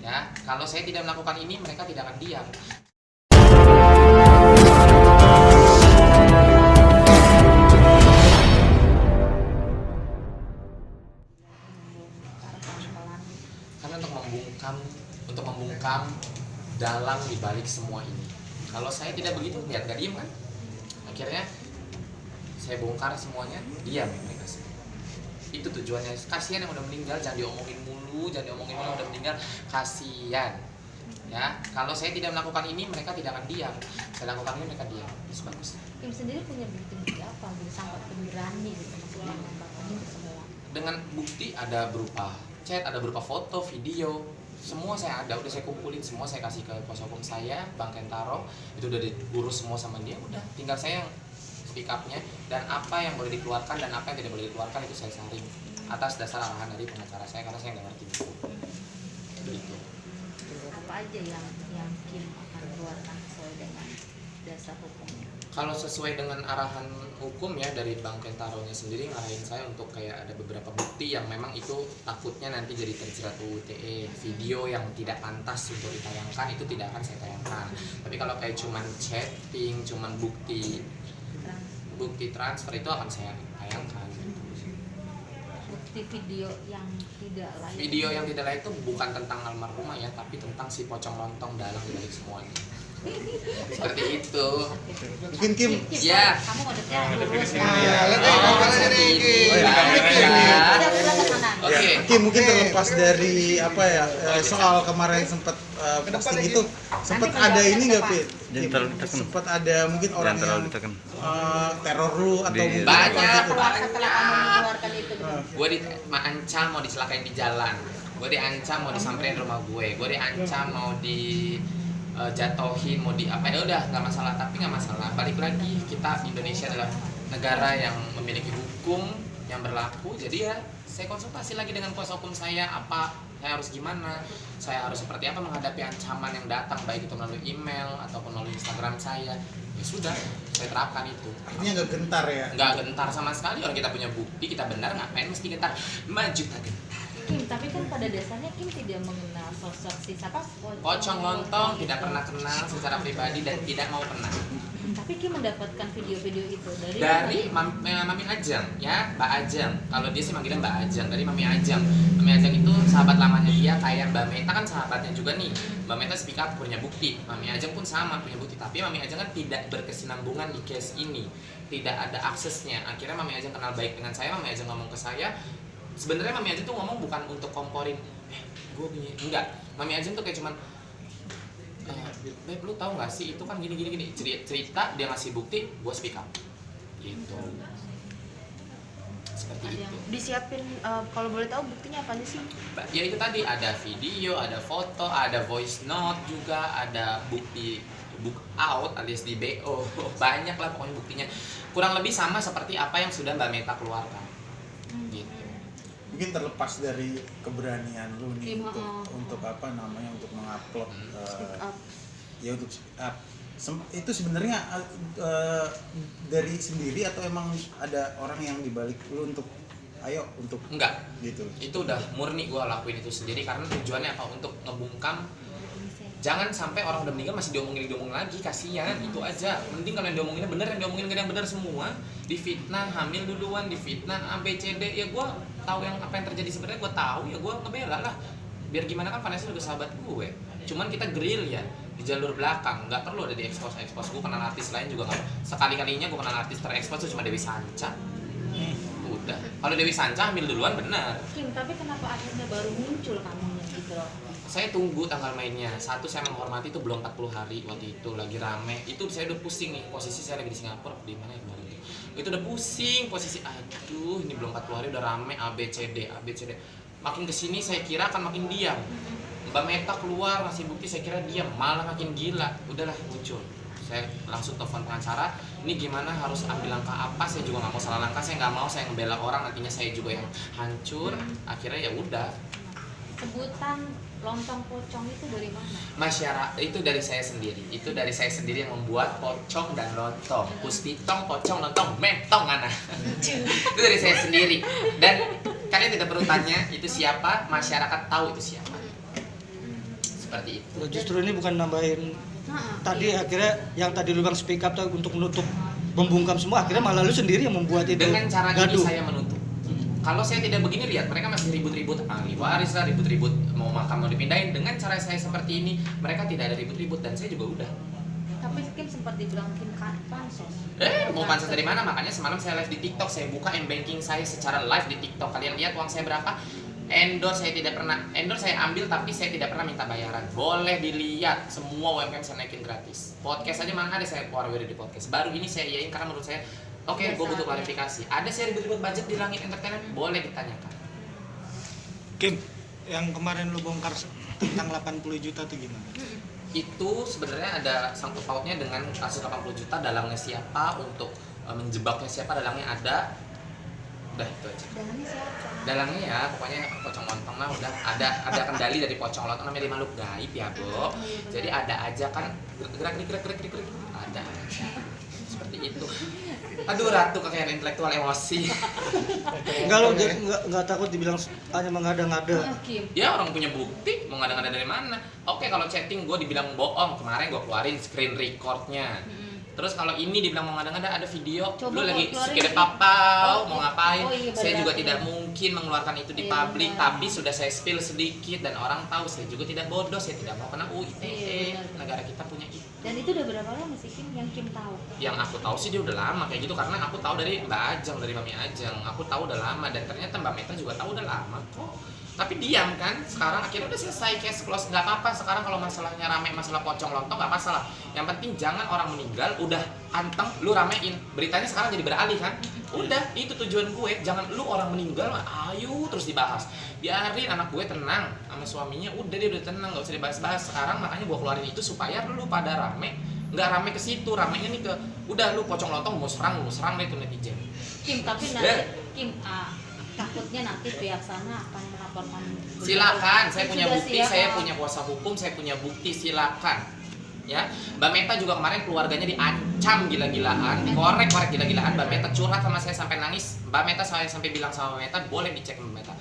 Ya, kalau saya tidak melakukan ini, mereka tidak akan diam. Karena untuk membungkam dalang dibalik semua ini. Kalau saya tidak begitu, lihat gak diem kan? Akhirnya saya bongkar semuanya, diam mereka semua. Itu tujuannya. Kasihan yang udah meninggal, jangan diomongin mulu udah meninggal, kasihan. Ya, kalau saya tidak melakukan ini, mereka tidak akan diam. Saya lakukan ini, mereka diam. Itu bagus. Kim sendiri punya bukti apa gitu sampai berani gitu maksudnya membakar itu semua? Dengan bukti ada berupa chat, ada berupa foto, video, semua saya ada, udah saya kumpulin semua, saya kasih ke kuasa hukum saya, Bang Kentaro, itu udah diurus semua sama dia, udah tinggal saya yang speak up-nya, dan apa yang boleh dikeluarkan dan apa yang tidak boleh dikeluarkan itu saya saring atas dasar arahan dari pengacara saya, karena saya nggak ngerti begitu. Apa aja yang Kim akan keluarkan sesuai dengan dasar hukumnya? Kalau sesuai dengan arahan hukum ya dari Bang Kentaro-nya sendiri ngarahin saya untuk kayak ada beberapa bukti yang memang itu takutnya nanti jadi terjerat UU ITE, video yang tidak pantas untuk ditayangkan itu tidak akan saya tayangkan. Tapi kalau kayak cuman chatting, cuman bukti transfer itu akan saya tayangkan. Bukti video yang tidak layak. Video yang tidak layak itu bukan tentang almarhumah ya, tapi tentang si pocong lontong dalam dari semuanya. Seperti itu. Mungkin Kim. Ya. Kamu ngadepnya lurus Oke. Kim mungkin terlepas dari apa ya soal kemarin sempat posting itu sempat ada ini nggak Pi? Sempat ada mungkin orang yang teror lu atau mungkin banyak. setelah kamu mengeluarkan itu gitu. Gue diancam mau dicelakain di jalan, gue diancam mau disamperin rumah gue diancam mau jatohin, mau di apa ya udah nggak masalah, tapi nggak masalah. Balik lagi, kita Indonesia adalah negara yang memiliki hukum yang berlaku, jadi ya saya konsultasi lagi dengan kuasa hukum saya, apa saya harus gimana, saya harus seperti apa menghadapi ancaman yang datang, baik itu melalui email ataupun melalui Instagram saya. Ya sudah, saya terapkan itu. artinya nggak gentar ya? Nggak gentar sama sekali, orang kita punya bukti, kita benar, ngapain mesti gentar? Maju tak gentar. Kim, tapi kan pada dasarnya Kim tidak mengenal sosok si siapa Pocong lontong, tidak pernah kenal secara pribadi dan tidak mau pernah. Tapi Kim mendapatkan video-video itu Dari Mami Ajeng ya, Mbak Ajeng. Kalau dia sih manggilnya Mbak Ajeng, dari Mami Ajeng. Mami Ajeng itu sahabat lamanya dia, kayak Mbak Meta kan sahabatnya juga nih. Mbak Meta speak up punya bukti, Mami Ajeng pun sama punya bukti. Tapi Mami Ajeng kan tidak berkesinambungan di case ini, tidak ada aksesnya. Akhirnya Mami Ajeng kenal baik dengan saya, Mami Ajeng ngomong ke saya. Sebenarnya Mami Ajeng tuh ngomong bukan untuk komporin, gue punya, enggak. Mami Ajeng tuh kayak cuman, Beb, lu tahu nggak sih itu kan gini cerita dia ngasih bukti, gue speak up, gitu. Seperti itu. Disiapin kalau boleh tahu buktinya apa aja sih? Ya itu tadi ada video, ada foto, ada voice note juga, ada bukti book out alias di BO, banyak lah pokoknya buktinya. Kurang lebih sama seperti apa yang sudah Mbak Meta keluarkan. Gitu. Mungkin terlepas dari keberanian lu nih untuk apa namanya untuk mengupload ya untuk speak up. Itu sebenarnya dari sendiri atau emang ada orang yang dibalik lu untuk ayo untuk Enggak, gitu? itu udah murni gue lakuin itu sendiri karena tujuannya apa? Untuk ngebungkam. Jangan sampai orang udah meninggal masih diomongin lagi, kasihan. Itu aja. Mending kalau yang diomonginnya bener, yang diomongin gak ada yang bener semua. Difitnah, hamil duluan, difitnah A, B, C, D. Ya gue tahu yang apa yang terjadi sebenarnya, gue tahu ya gue ngebela lah. Biar gimana kan Vanessa juga sahabat gue. Cuman kita grill ya di jalur belakang, nggak perlu ada di expose. Gue kenal artis lain juga nggak. Sekali-kalinya gue kenal artis terekspos tuh cuma Dewi Sanca. Udah. Kalau Dewi Sanca hamil duluan benar. Kim, tapi kenapa akhirnya baru muncul kamunya gitu loh? Saya tunggu tanggal mainnya. Satu, saya menghormati itu belum 40 hari waktu itu lagi rame. Itu saya udah pusing nih. Posisi saya lagi di Singapura di mana ya kemarin itu. Itu udah pusing posisi. Aduh, ini belum 40 hari udah rame A B C D. Makin kesini saya kira akan makin diam. Mbak Meta keluar ngasih bukti, saya kira diam, malah makin gila. Udahlah muncul. Saya langsung telepon pengacara. Ini gimana, harus ambil langkah apa? Saya juga nggak mau salah langkah. Saya nggak mau saya ngebela orang nantinya saya juga yang hancur. Akhirnya ya udah. Sebutan lontong pocong itu dari mana? Masyarakat itu dari saya sendiri. Itu dari saya sendiri yang membuat pocong dan lontong. Puspitong, pocong, lontong, mentong anak. Itu dari saya sendiri. Dan kalian tidak perlu tanya itu siapa, masyarakat tahu itu siapa. seperti itu. Justru ini bukan nambahin tadi akhirnya yang tadi lu bang speak up tuh untuk menutup membungkam semua, akhirnya malah lu sendiri yang membuat itu Dengan cara gaduh. ini saya menutup. Kalau saya tidak begini, lihat mereka masih ribut-ribut ahli waris lah, ribut-ribut mau makam mau dipindahin. Dengan cara saya seperti ini mereka tidak ada ribut-ribut dan saya juga udah. Tapi Kim sempat dibilang Kim pansos. Mau pansos dari mana? Makanya semalam saya live di TikTok, saya buka m-banking saya secara live di TikTok. Kalian lihat uang saya berapa? Endorse saya tidak pernah, endorse saya ambil tapi saya tidak pernah minta bayaran. Boleh dilihat, semua UMKM saya naikin gratis. Podcast aja mana ada saya keluar di podcast. Baru ini saya iyain karena menurut saya oke, gue butuh klarifikasi. Ada saya ribut-ribut budget di Langit Entertainment? Boleh ditanyakan. Kim, yang kemarin lu bongkar tentang 80 juta itu gimana? Itu sebenarnya ada sangkut pautnya dengan kasus 80 juta, dalangnya siapa, untuk menjebaknya siapa, dalangnya ada. Udah itu aja. Dalangnya siapa? Dalangnya ya pokoknya pocong lontong lah, udah ada kendali dari pocong lontong, namanya makhluk gaib ya, Bo. Jadi ada aja kan gerak ada aja. Seperti itu. Aduh, Ratu kekayaan intelektual emosi. Enggak lo enggak takut dibilang hanya mengada-ngada. Kim. Ya orang punya bukti, mau ngada-ngada dari mana? Oke, kalau chatting gue dibilang bohong, kemarin gue keluarin screen recordnya. Terus kalau ini dibilang mau ngada-ngada, ada video. Coba Lu lagi keluarin sekira sih. papau, mau Oh, ngapain? iya, Saya benar. juga tidak mungkin mengeluarkan itu di Iya, publik, benar. tapi sudah saya spill sedikit dan orang tahu saya juga tidak bodoh, saya tidak mau kena UITE. Iya, benar. Negara kita punya itu. Dan itu udah berapa lama sih Kim yang Kim tahu? Yang aku tahu sih dia udah lama kayak gitu, karena aku tahu dari Mbak Ajeng, dari Mami Ajeng. Aku tahu udah lama dan ternyata Mbak Meta juga tahu udah lama kok. Tapi diam kan, sekarang akhirnya udah selesai, case close, nggak apa-apa. Sekarang kalau masalahnya rame, masalah pocong lontong nggak masalah. Yang penting jangan orang meninggal udah anteng lu ramein, beritanya sekarang jadi beralih kan. Udah, itu tujuan gue, jangan lu orang meninggal ayo terus dibahas. Biarin anak gue tenang sama suaminya, udah dia udah tenang, nggak usah dibahas-bahas. Sekarang makanya gue keluarin itu supaya lu pada rame, nggak rame ke situ, ramenya nih ke udah lu pocong lontong mau serang deh tuh netizen. Kim, tapi nanti Kim takutnya nanti pihak sana akan melaporkan. Silakan, saya punya Sudah bukti, siap, saya Pak. punya kuasa hukum, saya punya bukti, silakan. Ya, Mbak Meta juga kemarin keluarganya diancam gila-gilaan, dikorek-korek gila-gilaan. Mbak Meta curhat sama saya sampai nangis. Mbak Meta saya sampai bilang sama Mbak Meta, boleh dicek Mbak Meta.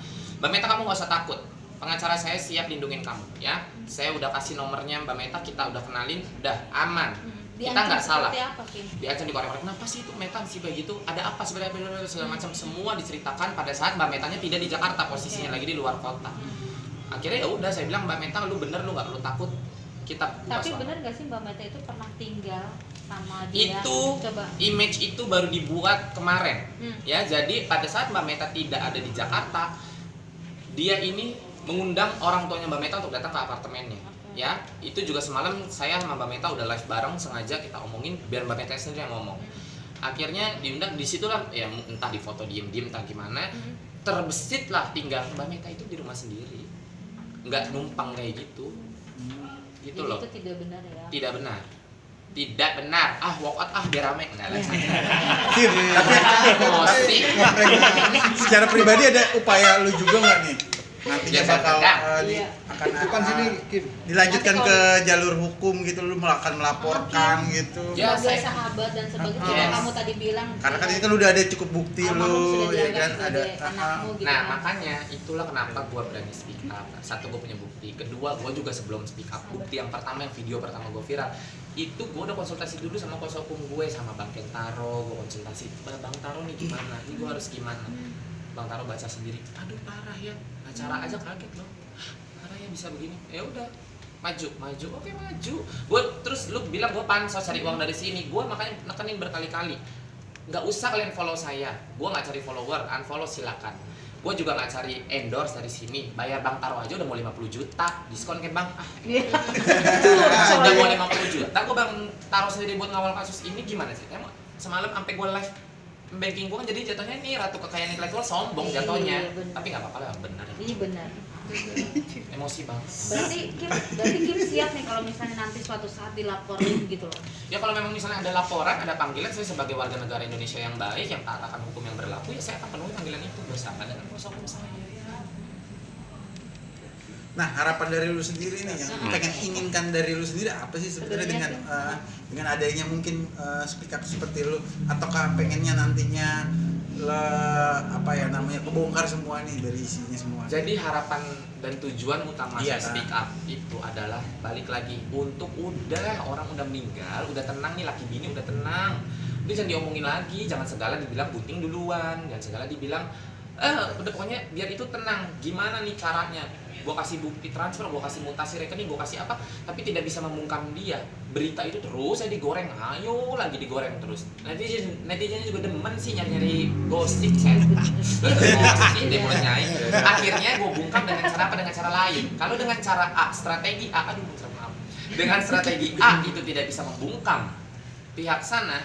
Mbak Meta kamu gak usah takut. Pengacara saya siap lindungin kamu, ya. Saya udah kasih nomornya Mbak Meta, kita udah kenalin, udah aman. Kita nggak salah. Seperti apa Kim? Diancam dikorek-korek, kenapa sih itu Meta sih begitu? Ada apa sebenarnya segala macam, semua diceritakan pada saat Mbak Metanya tidak di Jakarta, posisinya lagi di luar kota. Akhirnya ya udah saya bilang, Mbak Meta lu bener, lu nggak perlu takut, kita buka Tapi soal. benar gak sih Mbak Meta itu pernah tinggal sama dia? Itu Coba. image itu baru dibuat kemarin. Hmm. Ya, jadi pada saat Mbak Meta tidak ada di Jakarta, dia ini mengundang orang tuanya Mbak Meta untuk datang ke apartemennya. Ya, itu juga semalam saya sama Mbak Meta udah live bareng, sengaja kita omongin biar Mbak Meta sendiri yang ngomong. Akhirnya diundang, disitulah ya entah di foto diem-diem entah gimana, terbesit lah tinggal Mbak Meta itu di rumah sendiri, nggak numpang kayak gitu. Gitu Jadi loh. itu tidak benar ya? Tidak benar. Tidak benar. Walk out biar rame. Enggak lah. Kim, tapi Emosi. secara pribadi ada upaya lu juga nggak nih? Nantinya Ya, saya bakal pegang. Iya. akan Bukan sini, Kim. dilanjutkan Nanti ke jalur hukum gitu, lu akan melaporkan gitu. Ya, Sebagai saya- sahabat dan sebagainya, Yes. kamu tadi bilang. Karena kan ini kan udah ada cukup bukti almarhum lu sudah ya dianggap kan ada sebagai anakmu gitu Nah, kan. makanya itulah kenapa gue berani speak up. Satu, gue punya bukti. Kedua, gue juga sebelum speak up, bukti yang pertama, yang video pertama gue viral, itu gue udah konsultasi dulu sama kuasa hukum gue, sama Bang Kentaro. Gue konsultasi, Bang Taro nih gimana? Ini gue harus gimana? Bang Taro baca sendiri, aduh parah ya, acara aja kaget loh, parah ya bisa begini. Ya udah, maju, oke maju. Gue terus lu bilang gue pansos cari uang dari sini, gue makanya nekenin berkali-kali, nggak usah kalian follow saya, gue nggak cari follower, unfollow silakan. Gue juga nggak cari endorse dari sini, bayar Bang Taro aja udah mau 50 juta, diskon ke Bang. Udah mau 50 juta, gue Bang Taro sendiri buat ngawal kasus ini gimana sih? Emang semalam sampai gue live banking gue kan jadi jatuhnya nih ratu kekayaan intelektual sombong jatuhnya. Iya, bener. Tapi nggak apa-apa lah, bener. Iya benar. Emosi Bang. Berarti Kim siap nih kalau misalnya nanti suatu saat dilaporin gitu loh. Ya kalau memang misalnya ada laporan, ada panggilan, saya sebagai warga negara Indonesia yang baik, yang taat akan hukum yang berlaku, ya saya akan penuhi panggilan itu bersama dengan kuasa hukum saya. Nah, harapan dari lu sendiri nih yang pengen inginkan dari lu sendiri apa sih sebenarnya dengan adanya mungkin speak up seperti lu, ataukah pengennya nantinya apa ya namanya kebongkar semua nih dari isinya semua. Jadi harapan dan tujuan utama Iya, saya speak up itu adalah balik lagi untuk orang udah meninggal, udah tenang nih, laki bini udah tenang. Udah jangan diomongin lagi, jangan segala dibilang bunting duluan, jangan segala dibilang udah pokoknya biar itu tenang. Gimana nih caranya? Gua kasih bukti transfer, gua kasih mutasi rekening, gua kasih apa, tapi tidak bisa membungkam dia. Berita itu terus saya digoreng, ayo lagi digoreng terus. Netizennya juga demen sih nyari gosip saya. Gosip dia mulai nyai. Akhirnya gua bungkam dengan cara apa? Dengan cara lain. Kalau dengan cara A, strategi A, maaf. Dengan strategi A itu tidak bisa membungkam pihak sana,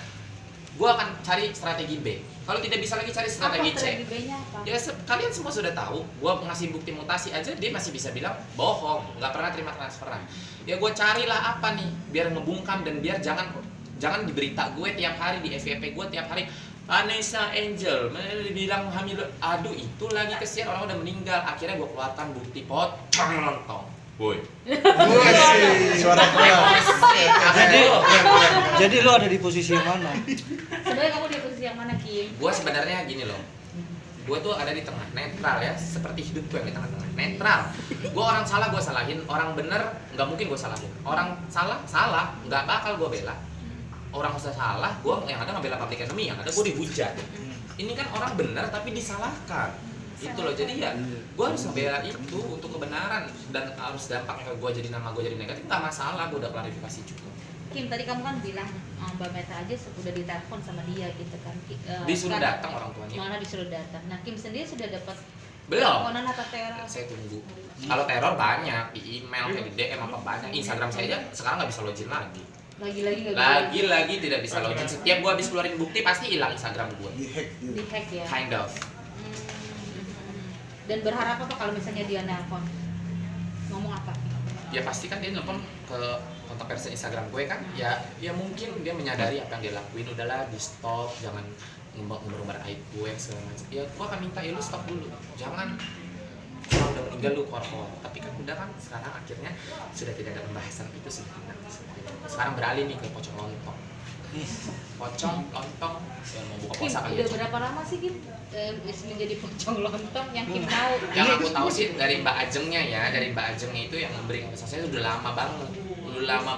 gua akan cari strategi B. Kalau tidak bisa lagi cari strategi C. Strategi B-nya apa? Ya kalian semua sudah tahu, gue ngasih bukti mutasi aja dia masih bisa bilang bohong, nggak pernah terima transferan. Ya gue carilah apa nih biar ngebungkam dan biar jangan diberita gue tiap hari di FYP gue tiap hari. Vanessa Angel bilang hamil, aduh itu lagi kesian orang udah meninggal. Akhirnya gue keluarkan bukti pocong lontong. Boy. Suara keras. Jadi lo ada di posisi yang mana? Sebenarnya kamu di posisi yang mana, Kim? Gue sebenarnya gini loh, gue tuh ada di tengah, netral ya, seperti hidup gue yang di tengah-tengah, netral. Gue orang salah gue salahin, orang bener nggak mungkin gue salahin. Orang salah nggak bakal gue bela. Orang salah gue yang ada ngebela public enemy, yang ada gue dihujat. Ini kan orang bener tapi disalahkan. Itu loh, jadi ya gue harus ngebela itu untuk kebenaran dan harus dampak ke gue jadi nama gue jadi negatif, nggak masalah, gue udah klarifikasi juga. Kim, tadi kamu kan bilang Mbak Meta aja udah ditelepon sama dia gitu kan. Disuruh Kan datang orang tuanya. malah disuruh datang. Nah, Kim sendiri sudah dapat Belum. teleponan atau teror? Saya tunggu. Kalau teror banyak di email, kayak di DM apa banyak. Instagram saya aja sekarang nggak bisa login lagi. Lagi-lagi nggak bisa. Lagi-lagi tidak bisa login. Setiap gue habis keluarin bukti pasti hilang Instagram gue. Di-hack gitu. Di-hack ya. Kind of. Dan berharap apa kalau misalnya dia nelpon? Ngomong apa? Ya pasti kan dia nelfon ke kontak person Instagram gue kan. Ya mungkin dia menyadari apa yang dia lakuin, udahlah di stop, jangan ngumbar-ngumbar aib gue segala macam. Ya gue akan minta ya lu stop dulu. Jangan kalau udah meninggal lu keluar. Tapi kan udah kan sekarang akhirnya sudah tidak ada pembahasan itu sudah tidak. Sekarang beralih nih ke pocong lontong. Pocong lontong yang mau buka Kim, puasa kali udah ya. berapa lama sih Kim menjadi pocong lontong yang Kim tahu? Yang aku tahu sih dari Mbak Ajengnya ya, dari Mbak Ajengnya itu yang memberi ke saya udah lama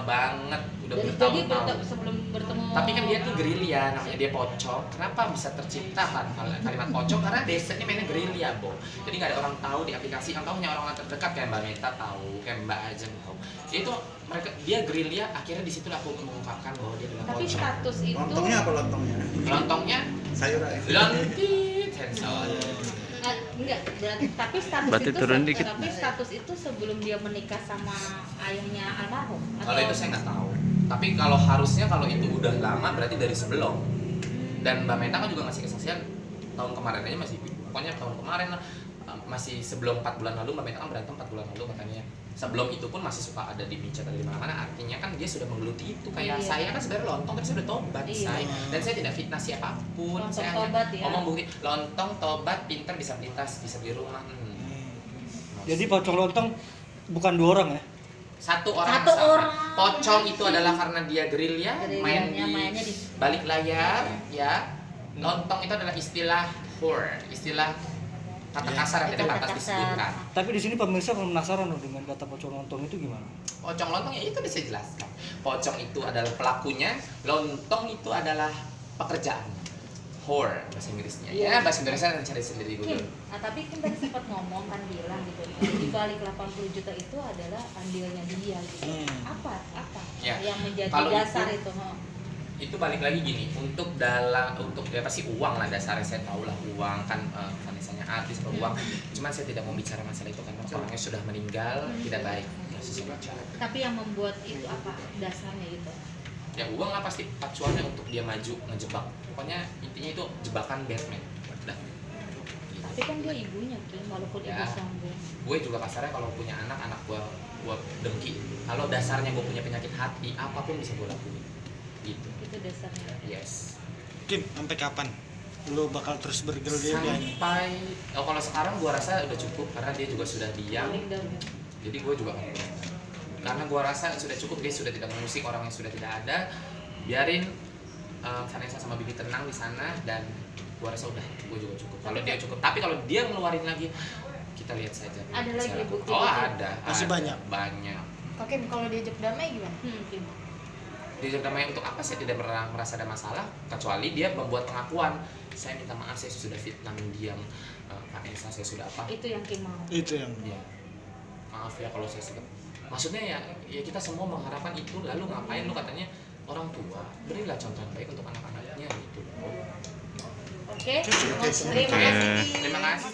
banget, udah Jadi bertahun-tahun. sebelum bertemu. Tapi kan dia tuh gerilya, namanya dia pocong. Kenapa bisa tercipta kan kalimat pocong? Karena desanya mainnya gerilya, Bo. Jadi nggak ada orang tahu di aplikasi, yang tahu hanya orang terdekat kayak Mbak Meta tahu, kayak Mbak Ajeng tahu. Jadi itu mereka dia gerilya, akhirnya di situ aku mengungkapkan bahwa dia adalah Tapi pocong. status itu. Lontongnya apa lontongnya? Lontongnya Sayur aja. lontit sensor. Enggak, tapi status Berarti itu turun dikit. tapi status itu sebelum dia menikah sama ayahnya almarhum. Kalau itu saya nggak tahu. Tapi kalau harusnya kalau itu udah lama berarti dari sebelum. Dan Mbak Meta kan juga ngasih kesaksian tahun kemarin aja masih, pokoknya tahun kemarin lah, masih sebelum 4 bulan lalu Mbak Meta kan berantem 4 bulan lalu katanya. Sebelum itu pun masih suka ada di micet atau di mana-mana, artinya kan dia sudah menggeluti itu. Kayak Iya. saya kan sebenarnya lontong tapi saya udah tobat, Iya. saya. Dan saya tidak fitnah siapapun. Lontong Saya tobat hanya ya. ngomong bukti lontong tobat, pintar, bisa melintas, bisa beli rumah. Jadi pocong lontong bukan 2 orang ya? Satu orang. Satu sama. orang. Pocong itu adalah karena dia gerilya, main di mainnya di balik layar, ya. Lontong itu adalah istilah whore, istilah kata kasar yang tidak Kata pantas kasar. disebutkan. Tapi di sini pemirsa kalau penasaran loh dengan kata pocong lontong itu gimana? Pocong lontong ya itu bisa jelaskan. Pocong itu adalah pelakunya, lontong itu adalah pekerjaan. Whore bahasa Inggrisnya. Iya. Ya, bahasa Indonesia cari sendiri di Kim, Google. tapi Kim tadi sempat ngomong kan bilang gitu. Di balik 80 juta itu adalah andilnya dia gitu. Apa Ya, yang menjadi kalau dasar itu- itu? Itu balik lagi gini, untuk ya pasti uang lah dasarnya, saya tahu lah uang kan, misalnya artis atau uang. Cuman saya tidak mau bicara masalah itu karena orangnya sudah meninggal, tidak baik. Ya, sesuatu cara. Tapi yang membuat itu apa dasarnya gitu? Ya uang lah pasti pacuannya untuk dia maju ngejebak. Pokoknya intinya itu jebakan Batman. Udah. Tapi kan dia ibunya Kim, walaupun Ya. ibu sombong. Gue juga kasarnya kalau punya anak gue dengki. Kalau dasarnya gue punya penyakit hati, apapun bisa gue lakuin. Gitu. Itu dasarnya. Yes. Kim, sampai kapan lu bakal terus bergerilya? Sampai kalau sekarang gue rasa udah cukup karena dia juga sudah diam. Paling down. Jadi gue juga karena gue rasa sudah cukup, dia sudah tidak mengusik orang yang sudah tidak ada. Biarin Vanessa sama Bibi tenang di sana dan gua rasa udah, gua juga cukup. Kalau dia cukup, tapi kalau dia ngeluarin lagi, kita lihat saja. Ada lagi bukti? Oh ada. Masih ada, banyak? Banyak. Oke, kalau diajak damai gimana? Kim. Diajak damai untuk apa? Saya tidak pernah merasa ada masalah, kecuali dia membuat pengakuan. Saya minta maaf, saya sudah fitnah mendiam Kak Esa, saya sudah apa? Itu yang Kim mau. Itu yang Ya, maaf ya kalau saya sudah. Maksudnya ya kita semua mengharapkan itu. Lalu ngapain lu katanya orang tua? Berilah contoh yang baik untuk anak-anaknya gitu. Oke. Oke, Terima kasih. Terima kasih.